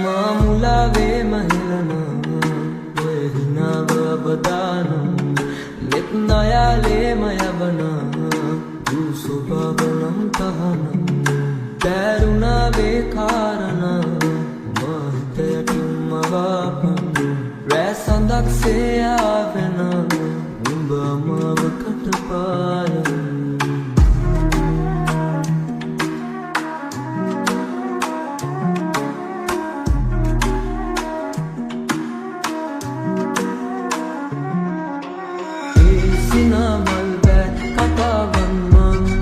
මාමුලාවේ මහිලනා වෙහිනව බදානම් මෙත් නයාලේ මයබනා දුසුබවනම් තහනම් දැරුණාවේ කාරණා මහිතයටින් මවාපන් රැසඳක්සේ ආවෙන උඹ මව කටපායම් සිනමල් බෑ කතාවන්ම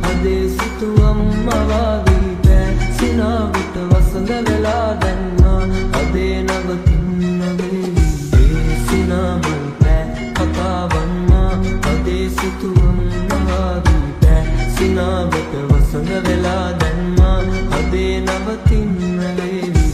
අදේ සිතුවම් මවාවී බෑ සිනාවිට වසඳ වෙලා දැන්ම අදේ නවතින්නවේ සිනමල් බෑ කතාවන්ම අදේ සිතුවම් මවාවී බෑ සිනාවිට වසඳ වෙලා දැන්ම අදේ නවතින්නවේ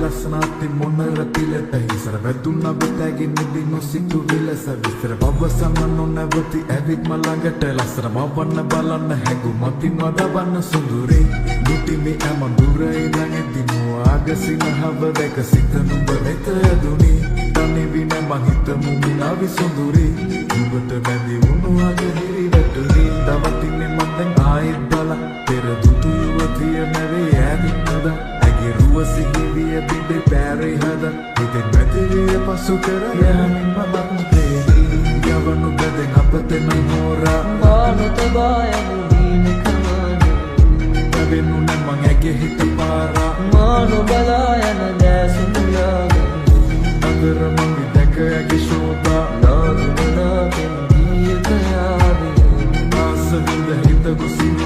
ලස්සනාති මොනර පිලට හිසර වැදුන්න බතැගෙන දිනු සිටු විලස විස්තර බවසම නොනැවති ඇවිත් මළඟට ලස්සන මවන්න බලන්න හැඟු මතින් වදවන්න සුඳුරේ දුටිමි ඇම දුර ඉඳන් එදිමු ආගසින හව දැක සිත නුඹ වෙත යදුනි තනි වින මං හිතමු මිනාවි සුඳුරේ නුඹට බැඳි වුණු අගහිරි වැටුනි දවතින්නේ මන් දැන් ආයෙත් බල පෙර දුටු යුවතිය නැවේ ඈදින්නද රුව සිහිවිය බිඩේ පැරේ හද හිතෙන් මැතිවිය පසු කර යමින් මමත් ප්‍රේමී යවනු ගදෙන් අපතෙන හෝරා මානුත බායමු දීන කමානේ නැවෙනු නැමං ඇගේ හිත පාරා මානු බලා යන දැසුයාගේ අදර මං දැක ඇගේ ශෝභා නාදුනාගෙන් දීයක යාවේ ආස විඳ හිත ගුසින